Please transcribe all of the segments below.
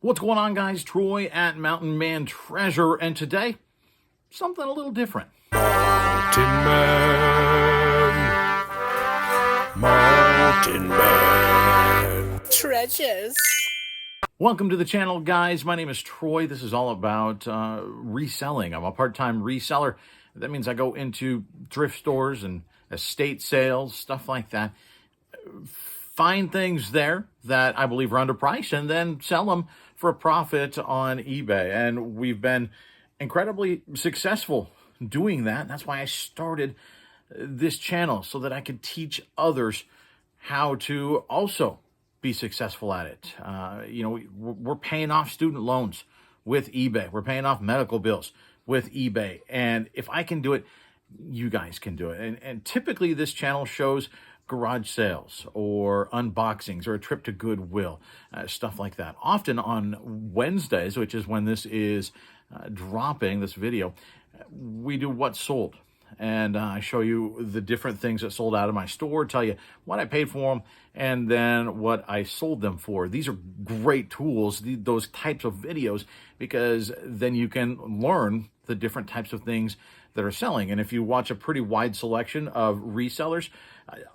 What's going on, guys? Troy at Mountain Man Treasure, and today, something a little different. Mountain Man Treasures. Welcome to the channel, guys. My name is Troy. This is all about reselling. I'm a part-time reseller. That means I go into thrift stores and estate sales, stuff like that. Find things there that I believe are underpriced and then sell them for a profit on eBay. And we've been incredibly successful doing that. That's why I started this channel, so that I could teach others how to also be successful at it. We're paying off student loans with eBay. We're paying off medical bills with eBay. And if I can do it, you guys can do it. And typically this channel shows garage sales or unboxings or a trip to Goodwill, stuff like that. Often on Wednesdays, which is when this is dropping, this video, we do what's sold. And I show you the different things that sold out of my store, tell you what I paid for them, and then what I sold them for. These are great tools, those types of videos, because then you can learn the different types of things that are selling. And if you watch a pretty wide selection of resellers,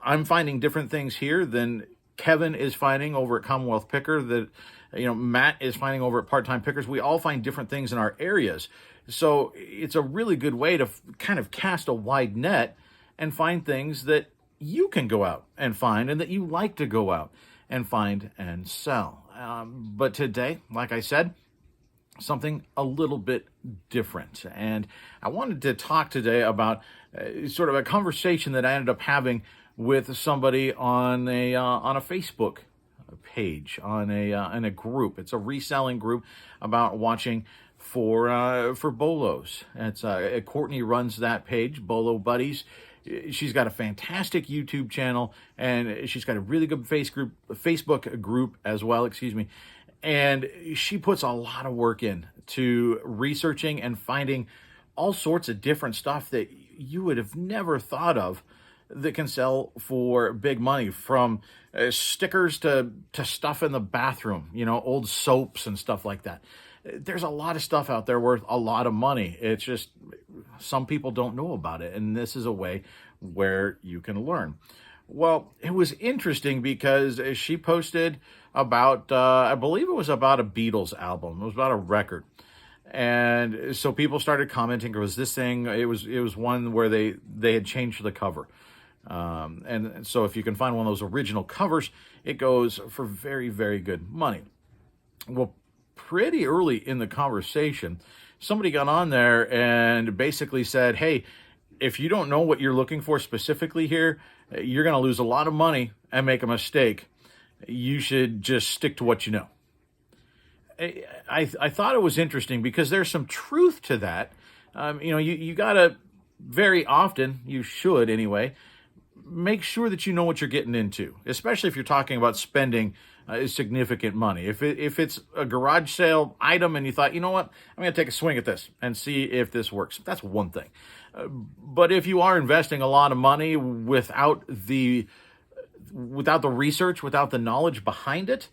I'm finding different things here than Kevin is finding over at Commonwealth Picker, that Matt is finding over at Part-Time Pickers. We all find different things in our areas. So it's a really good way to kind of cast a wide net and find things that you can go out and find and that you like to go out and find and sell. But today, like I said, something a little bit different. And I wanted to talk today about sort of a conversation that I ended up having with somebody on a Facebook page, in a group. It's a reselling group about watching for bolos. It's Courtney runs that page, Bolo Buddies. She's got a fantastic YouTube channel, and she's got a really good Facebook group as well, excuse me. And she puts a lot of work in to researching and finding all sorts of different stuff that you would have never thought of that can sell for big money, from stickers to stuff in the bathroom, old soaps and stuff like that. There's a lot of stuff out there worth a lot of money. It's just some people don't know about it, and this is a way where you can learn. Well, it was interesting because she posted about, I believe it was about a Beatles album. It was about a record. And so people started commenting. It was this thing, it was one where they had changed the cover. And so if you can find one of those original covers, it goes for very, very good money. Well, pretty early in the conversation, somebody got on there and basically said, hey, if you don't know what you're looking for specifically here, you're going to lose a lot of money and make a mistake. You should just stick to what you know. I thought it was interesting because there's some truth to that. You got to, very often, you should anyway, make sure that you know what you're getting into, especially if you're talking about spending significant money. If it's a garage sale item and you thought, you know what, I'm going to take a swing at this and see if this works, that's one thing. But if you are investing a lot of money without the research, without the knowledge behind it,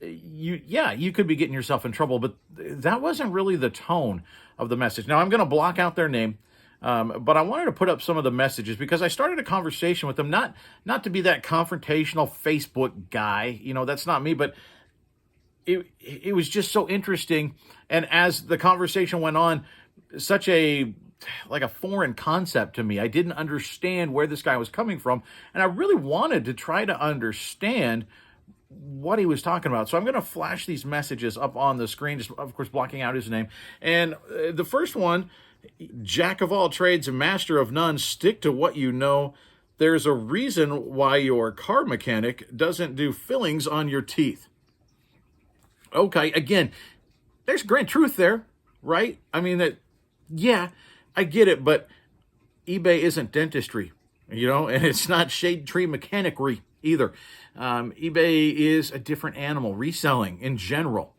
you could be getting yourself in trouble. But that wasn't really the tone of the message. Now, I'm going to block out their name. But I wanted to put up some of the messages because I started a conversation with them, not to be that confrontational Facebook guy, that's not me, but it was just so interesting. And as the conversation went on, such a foreign concept to me. I didn't understand where this guy was coming from, and I really wanted to try to understand what he was talking about. So I'm going to flash these messages up on the screen, just of course blocking out his name. And the first one, jack of all trades and master of none, stick to what you know. There's a reason why your car mechanic doesn't do fillings on your teeth. Okay, again, there's great truth there, right? I mean, I get it, but eBay isn't dentistry, and it's not shade tree mechanicry either. eBay is a different animal. Reselling in general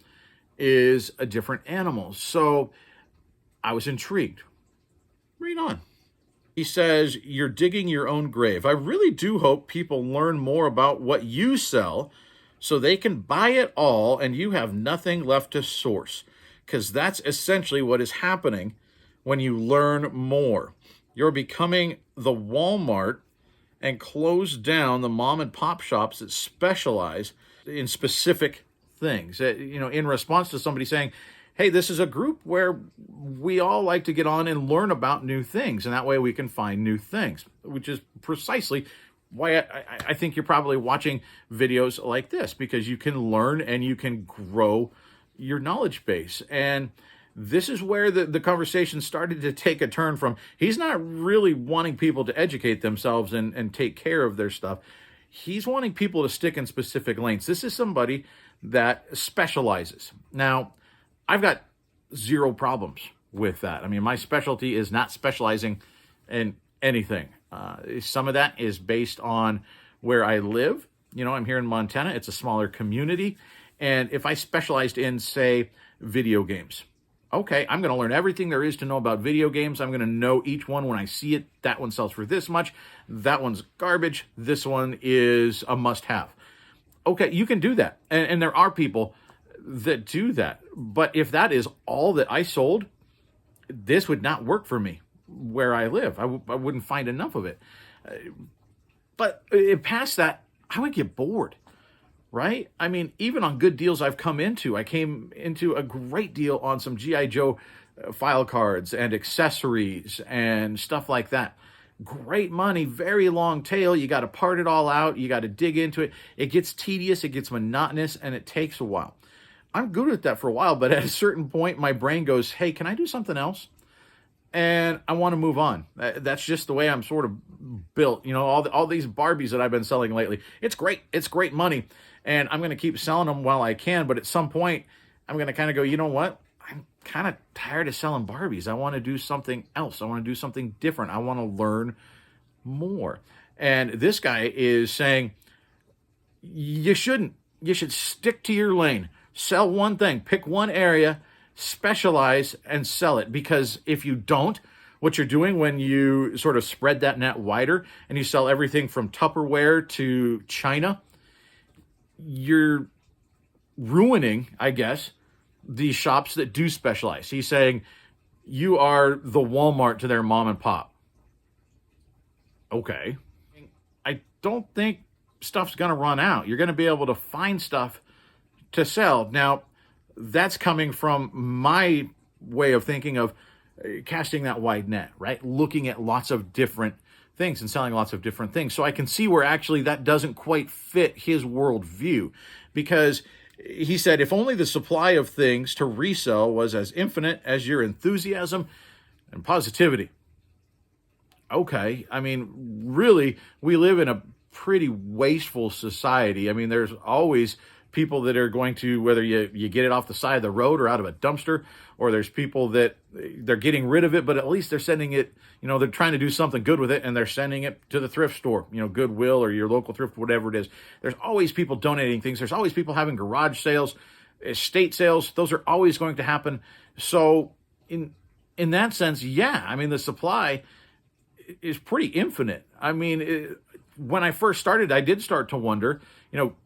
is a different animal. So I was intrigued. Read on. He says, you're digging your own grave. I really do hope people learn more about what you sell so they can buy it all and you have nothing left to source. Because that's essentially what is happening when you learn more. You're becoming the Walmart and close down the mom and pop shops that specialize in specific things. In response to somebody saying, hey, this is a group where we all like to get on and learn about new things, and that way we can find new things, which is precisely why I think you're probably watching videos like this, because you can learn and you can grow your knowledge base. And this is where the conversation started to take a turn from, he's not really wanting people to educate themselves and take care of their stuff. He's wanting people to stick in specific lanes. This is somebody that specializes. Now, I've got zero problems with that. I mean, my specialty is not specializing in anything. Some of that is based on where I live. I'm here in Montana. It's a smaller community. And if I specialized in, say, video games, okay, I'm going to learn everything there is to know about video games. I'm going to know each one when I see it. That one sells for this much. That one's garbage. This one is a must-have. Okay, you can do that. And there are people that do that. But if that is all that I sold, this would not work for me where I live. I wouldn't find enough of it. But past that, I would get bored. Right? I mean, even on good deals I've come into, I came into a great deal on some G.I. Joe file cards and accessories and stuff like that. Great money, very long tail. You got to part it all out. You got to dig into it. It gets tedious, it gets monotonous, and it takes a while. I'm good at that for a while, but at a certain point, my brain goes, hey, can I do something else? And I want to move on. That's just the way I'm sort of built. All these Barbies that I've been selling lately, it's great. It's great money. And I'm going to keep selling them while I can. But at some point, I'm going to kind of go, you know what? I'm kind of tired of selling Barbies. I want to do something else. I want to do something different. I want to learn more. And this guy is saying, you shouldn't. You should stick to your lane. Sell one thing. Pick one area. Specialize and sell it. Because if you don't, what you're doing when you sort of spread that net wider and you sell everything from Tupperware to China, you're ruining, I guess, the shops that do specialize. He's saying you are the Walmart to their mom and pop. Okay. I don't think stuff's going to run out. You're going to be able to find stuff to sell. Now, that's coming from my way of thinking of casting that wide net, right? Looking at lots of different things and selling lots of different things. So I can see where actually that doesn't quite fit his worldview, because he said, if only the supply of things to resell was as infinite as your enthusiasm and positivity. Okay, I mean, really, we live in a pretty wasteful society. I mean, there's always people that are going to, whether you get it off the side of the road or out of a dumpster, or there's people that they're getting rid of it, but at least they're sending it, they're trying to do something good with it, and they're sending it to the thrift store, Goodwill or your local thrift, whatever it is. There's always people donating things. There's always people having garage sales, estate sales. Those are always going to happen. So in that sense, yeah, I mean, the supply is pretty infinite. I mean, when I first started, I did start to wonder,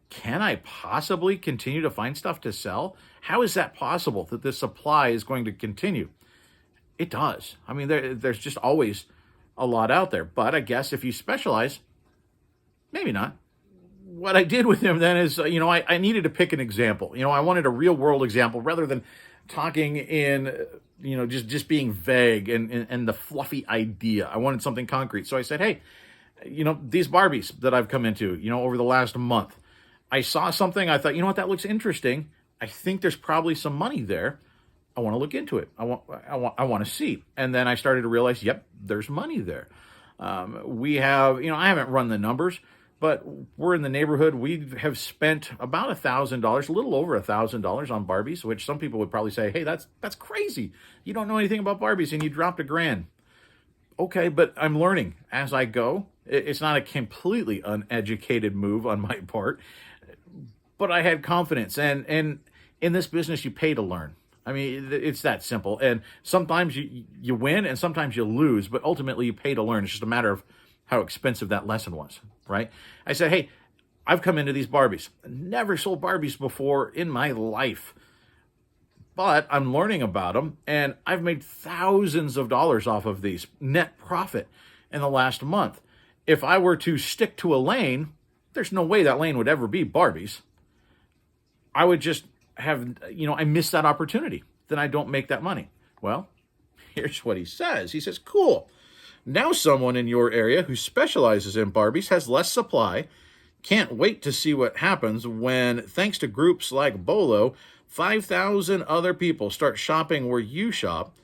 can I possibly continue to find stuff to sell? How is that possible that this supply is going to continue? It does. I mean, there's just always a lot out there. But I guess if you specialize, maybe not. What I did with him then is, I needed to pick an example. I wanted a real world example rather than talking in, just being vague and the fluffy idea. I wanted something concrete. So I said, hey, these Barbies that I've come into, over the last month, I saw something. I thought, that looks interesting. I think there's probably some money there. I want to look into it. I want to see. And then I started to realize, yep, there's money there. We have, I haven't run the numbers, but we're in the neighborhood. We have spent about $1,000, a little over $1,000 on Barbies, which some people would probably say, hey, that's crazy. You don't know anything about Barbies and you dropped $1,000. Okay, but I'm learning as I go. It's not a completely uneducated move on my part, but I had confidence. And in this business, you pay to learn. I mean, it's that simple. And sometimes you win and sometimes you lose, but ultimately you pay to learn. It's just a matter of how expensive that lesson was, right? I said, hey, I've come into these Barbies. Never sold Barbies before in my life. But I'm learning about them, and I've made thousands of dollars off of these, net profit, in the last month. If I were to stick to a lane, there's no way that lane would ever be Barbies. I would just have, I miss that opportunity. Then I don't make that money. Well, here's what he says. He says, cool. Now someone in your area who specializes in Barbies has less supply. Can't wait to see what happens when, thanks to groups like Bolo, 5,000 other people start shopping where you shop,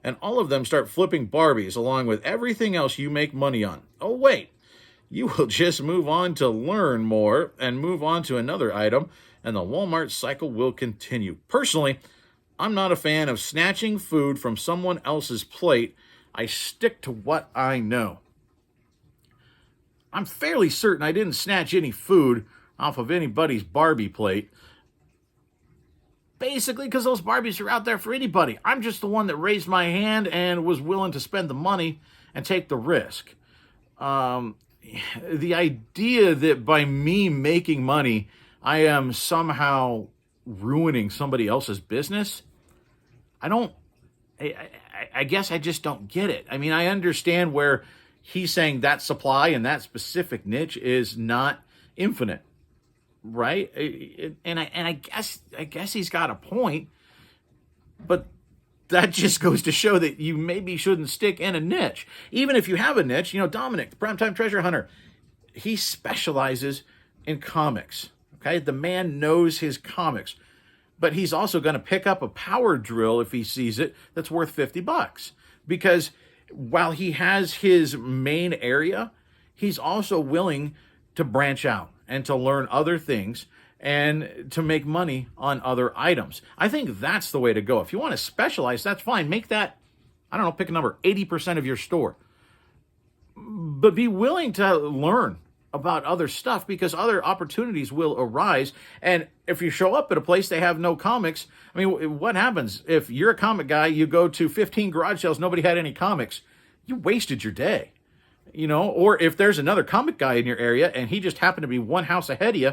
and all of them start flipping Barbies along with everything else you make money on. Oh, wait. You will just move on to learn more and move on to another item, and the Walmart cycle will continue. Personally, I'm not a fan of snatching food from someone else's plate. I stick to what I know. I'm fairly certain I didn't snatch any food off of anybody's Barbie plate. Basically, because those Barbies are out there for anybody. I'm just the one that raised my hand and was willing to spend the money and take the risk. The idea that by me making money, I am somehow ruining somebody else's business, I guess I just don't get it. I mean, I understand where he's saying that supply and that specific niche is not infinite, right? And I guess he's got a point, but that just goes to show that you maybe shouldn't stick in a niche. Even if you have a niche, Dominic, the Primetime Treasure Hunter, he specializes in comics, okay? The man knows his comics, but he's also going to pick up a power drill if he sees it that's worth $50, because while he has his main area, he's also willing to branch out and to learn other things and to make money on other items. I think that's the way to go. If you want to specialize, that's fine. Make that, pick a number, 80% of your store. But be willing to learn about other stuff, because other opportunities will arise. And if you show up at a place they have no comics, what happens? If you're a comic guy, you go to 15 garage sales, nobody had any comics, you wasted your day. Or if there's another comic guy in your area and he just happened to be one house ahead of you,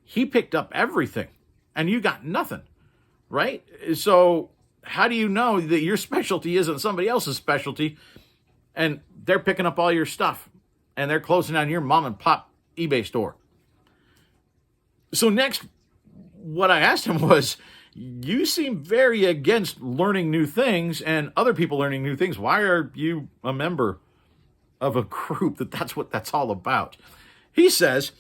he picked up everything and you got nothing, right? So how do you know that your specialty isn't somebody else's specialty and they're picking up all your stuff and they're closing down your mom and pop eBay store? So next, what I asked him was, you seem very against learning new things and other people learning new things. Why are you a member of a group that's what that's all about? He says,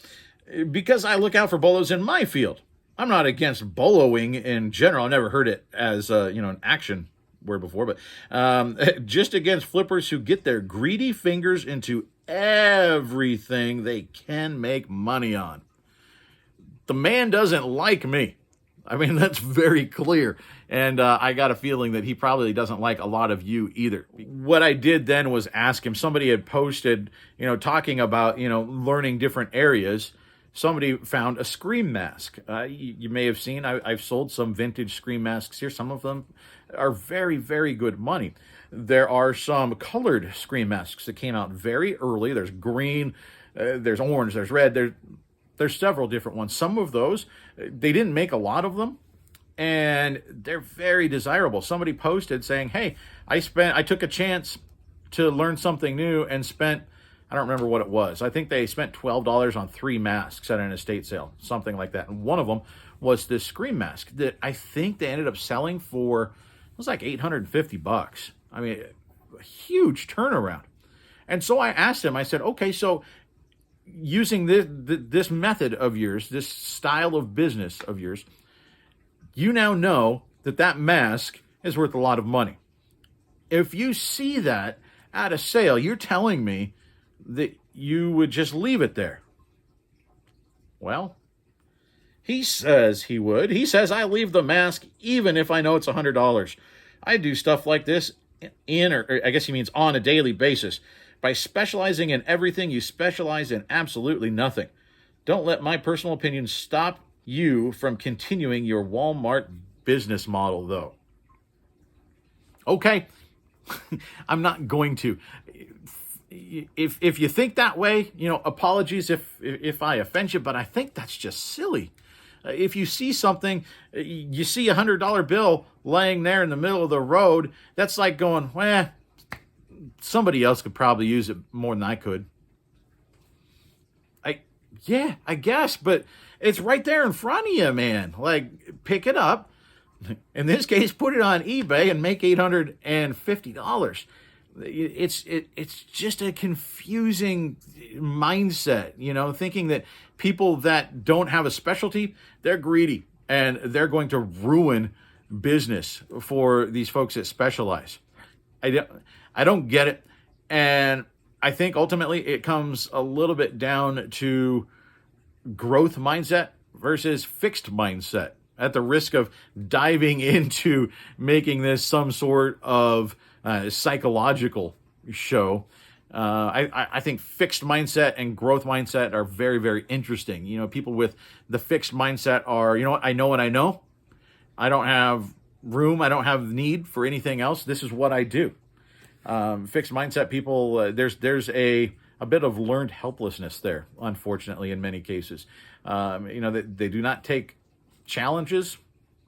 because I look out for bolos in my field. I'm not against boloing in general. I never heard it as an action word before, but just against flippers who get their greedy fingers into everything they can make money on. The man doesn't like me. That's very clear. And I got a feeling that he probably doesn't like a lot of you either. What I did then was ask him, somebody had posted, talking about, learning different areas. Somebody found a Scream mask. You may have seen, I've sold some vintage Scream masks here. Some of them are very, very good money. There are some colored Scream masks that came out very early. There's green, there's orange, there's red, there's several different ones. Some of those, they didn't make a lot of them, and they're very desirable. Somebody posted saying, hey, I took a chance to learn something new and spent, I don't remember what it was. I think they spent $12 on 3 masks at an estate sale, something like that. And one of them was this Scream mask that I think they ended up selling for, it was like $850. A huge turnaround. And so I asked him, I said, okay, so using this method of yours, this style of business of yours, you now know that mask is worth a lot of money. If you see that at a sale, you're telling me that you would just leave it there. Well, he says he would. He says, I leave the mask even if I know it's $100. I do stuff like this or I guess he means on a daily basis. By specializing in everything, you specialize in absolutely nothing. Don't let my personal opinion stop you from continuing your Walmart business model, though. Okay, I'm not going to. if you think that way, apologies if I offend you, but I think that's just silly. If you see something, you see $100 bill laying there in the middle of the road, that's like going, well, somebody else could probably use it more than I could. Yeah, I guess, but it's right there in front of you, man. Like, pick it up. In this case, put it on eBay and make $850. It's just a confusing mindset, thinking that people that don't have a specialty, they're greedy and they're going to ruin business for these folks that specialize. I don't get it. And I think ultimately it comes a little bit down to growth mindset versus fixed mindset, at the risk of diving into making this some sort of psychological show. I think fixed mindset and growth mindset are very, very interesting. People with the fixed mindset are, I know what I know. I don't have room. I don't have need for anything else. This is what I do. Fixed mindset people, there's a bit of learned helplessness there, unfortunately, in many cases. They do not take challenges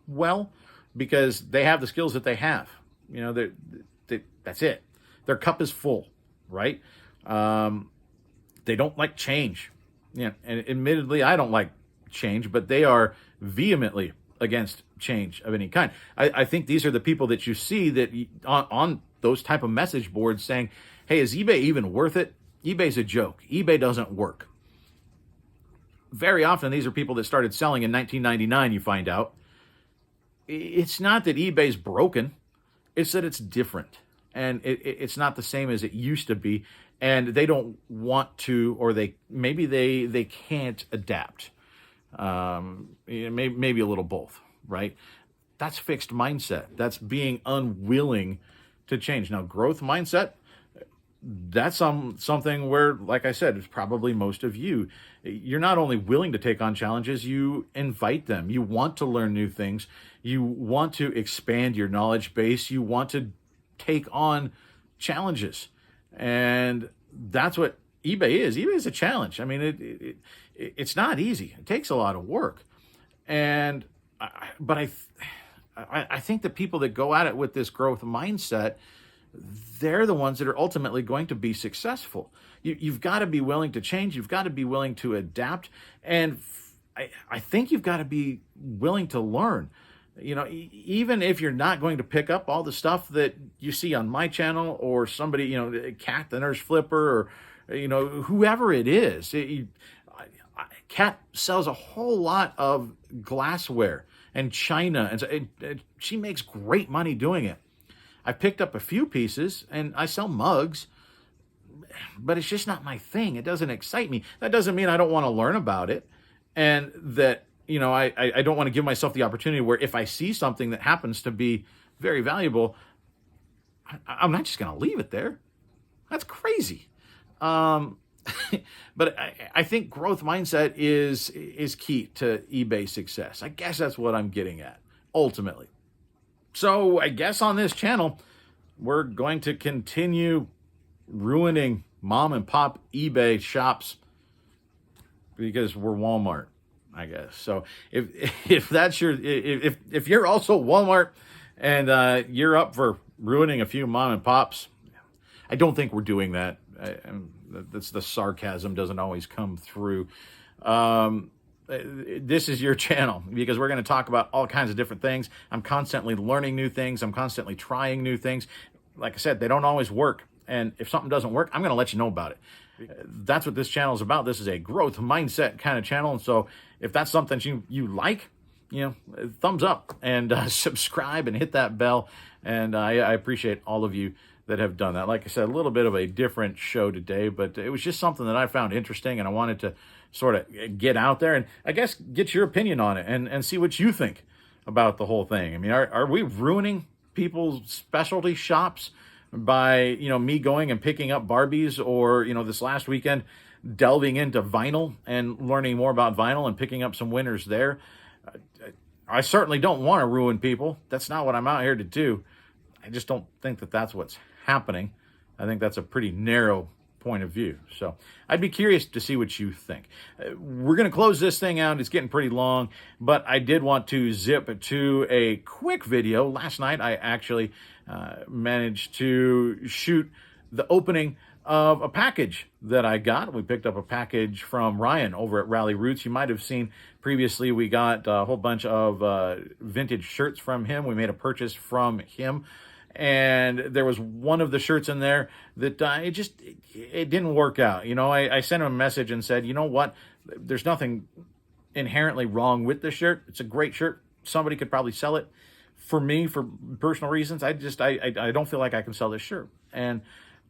well because they have the skills that they have. That's it. Their cup is full, right? They don't like change. And admittedly, I don't like change, but they are vehemently against change of any kind. I think these are the people that you see that on those type of message boards saying, hey, is eBay even worth it? eBay's a joke. eBay doesn't work. Very often, these are people that started selling in 1999, you find out. It's not that eBay's broken. It's that it's different. And it's not the same as it used to be. And they don't want to, or maybe they can't adapt. Maybe a little both, right? That's fixed mindset. That's being unwilling to change. Now, growth mindset, that's something where, like I said, it's probably most of you. You're not only willing to take on challenges, you invite them. You want to learn new things. You want to expand your knowledge base. You want to take on challenges. And that's what eBay is. eBay is a challenge. I mean, it's not easy. It takes a lot of work. But I think the people that go at it with this growth mindset, they're the ones that are ultimately going to be successful. You've got to be willing to change. You've got to be willing to adapt. And I think you've got to be willing to learn. Even if you're not going to pick up all the stuff that you see on my channel or somebody, Cat the Nurse Flipper, or, whoever it is. Cat sells a whole lot of glassware and china, and she makes great money doing it. I picked up a few pieces, and I sell mugs, but it's just not my thing. It doesn't excite me. That doesn't mean I don't want to learn about it, and that, I don't want to give myself the opportunity where if I see something that happens to be very valuable, I'm not just going to leave it there. That's crazy. But I think growth mindset is key to eBay success. I guess that's what I'm getting at, ultimately. So I guess on this channel, we're going to continue ruining mom and pop eBay shops because we're Walmart, I guess. So if that's if you're also Walmart and you're up for ruining a few mom and pops, I don't think we're doing that. That's the sarcasm doesn't always come through. This is your channel because we're going to talk about all kinds of different things. I'm constantly learning new things. I'm constantly trying new things. Like I said, they don't always work. And if something doesn't work, I'm going to let you know about it. That's what this channel is about. This is a growth mindset kind of channel. And so if that's something you like, thumbs up and subscribe and hit that bell. And I appreciate all of you that have done that. Like I said, a little bit of a different show today, but it was just something that I found interesting and I wanted to sort of get out there and I guess get your opinion on it and see what you think about the whole thing. I mean, are we ruining people's specialty shops by, me going and picking up Barbies or, this last weekend delving into vinyl and learning more about vinyl and picking up some winners there? I certainly don't want to ruin people. That's not what I'm out here to do. I just don't think that that's what's happening. I think that's a pretty narrow point of view. So I'd be curious to see what you think. We're going to close this thing out. It's getting pretty long, but I did want to zip to a quick video. Last night, I actually managed to shoot the opening of a package that I got. We picked up a package from Ryan over at Rally Roots. You might have seen previously we got a whole bunch of vintage shirts from him. We made a purchase from him, and there was one of the shirts in there that it didn't work out. You know, I sent him a message and said, you know what, there's nothing inherently wrong with this shirt. It's a great shirt. Somebody could probably sell it. For me, for personal reasons, I don't feel like I can sell this shirt, and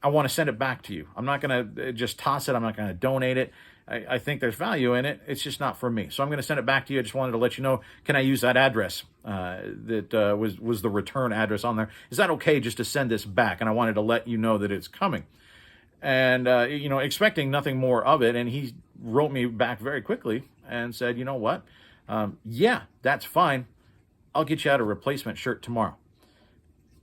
I want to send it back to you. I'm not going to just toss it. I'm not going to donate it. I think there's value in it. It's just not for me. So I'm going to send it back to you. I just wanted to let you know, can I use that address that was the return address on there? Is that okay just to send this back? And I wanted to let you know that it's coming. And, you know, expecting nothing more of it. And he wrote me back very quickly and said, you know what? Yeah, that's fine. I'll get you out a replacement shirt tomorrow.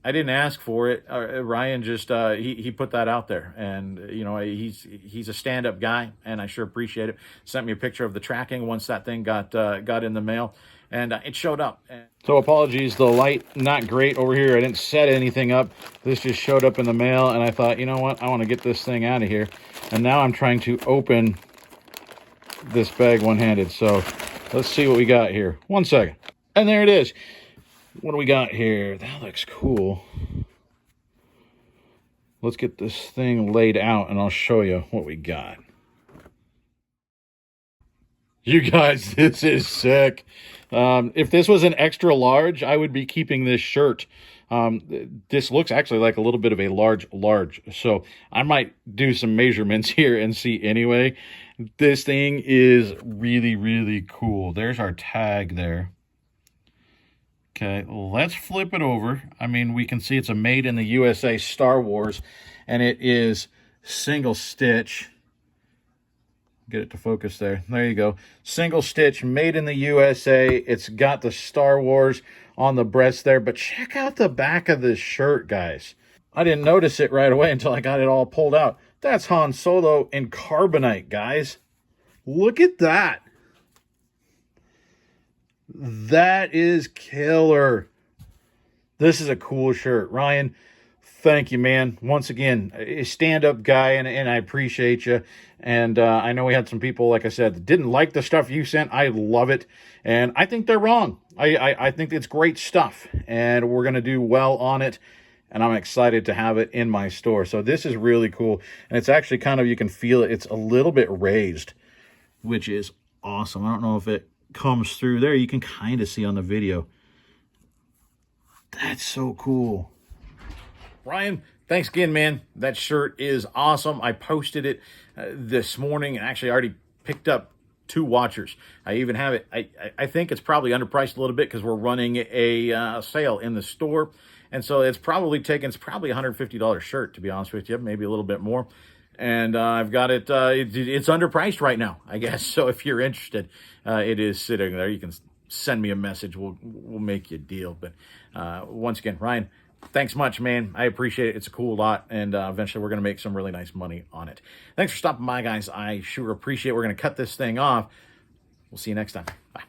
I didn't ask for it. Ryan just he put that out there, and you know, he's a stand-up guy, and I sure appreciate it. Sent me a picture of the tracking once that thing got in the mail, and it showed up. So apologies, the light not great over here. I didn't set anything up. This just showed up in the mail, and I thought, you know what, I want to get this thing out of here. And now I'm trying to open this bag one-handed. So let's see what we got here. 1 second, and there it is. What do we got here? That looks cool. Let's get this thing laid out and I'll show you what we got. You guys, this is sick. If this was an extra large, I would be keeping this shirt. This looks actually like a little bit of a large. So I might do some measurements here and see anyway. This thing is really, really cool. There's our tag there. Okay, let's flip it over. I mean, we can see it's a made in the USA Star Wars, and it is single stitch. Get it to focus there. There you go. Single stitch, made in the USA. It's got the Star Wars on the breast there, but check out the back of this shirt, guys. I didn't notice it right away until I got it all pulled out. That's Han Solo in carbonite, guys. Look at that. That is killer. This is a cool shirt. Ryan, thank you, man. Once again, a stand-up guy, and I appreciate you. And I know we had some people, like I said, that didn't like the stuff you sent. I love it, and I think they're wrong. I think it's great stuff, and we're going to do well on it, and I'm excited to have it in my store. So this is really cool, and it's actually kind of, you can feel it. It's a little bit raised, which is awesome. I don't know if it comes through there. You can kind of see on the video. That's so cool. Ryan, thanks again, man. That shirt is awesome. I posted it this morning, and actually I already picked up 2 watchers. I even have it. I think it's probably underpriced a little bit because we're running a sale in the store, and so it's probably $150 shirt, to be honest with you, maybe a little bit more. And I've got it, it's underpriced right now, I guess. So if you're interested, it is sitting there. You can send me a message. We'll make you a deal. But once again, Ryan, thanks much, man. I appreciate it. It's a cool lot. And eventually we're going to make some really nice money on it. Thanks for stopping by, guys. I sure appreciate it. We're going to cut this thing off. We'll see you next time. Bye.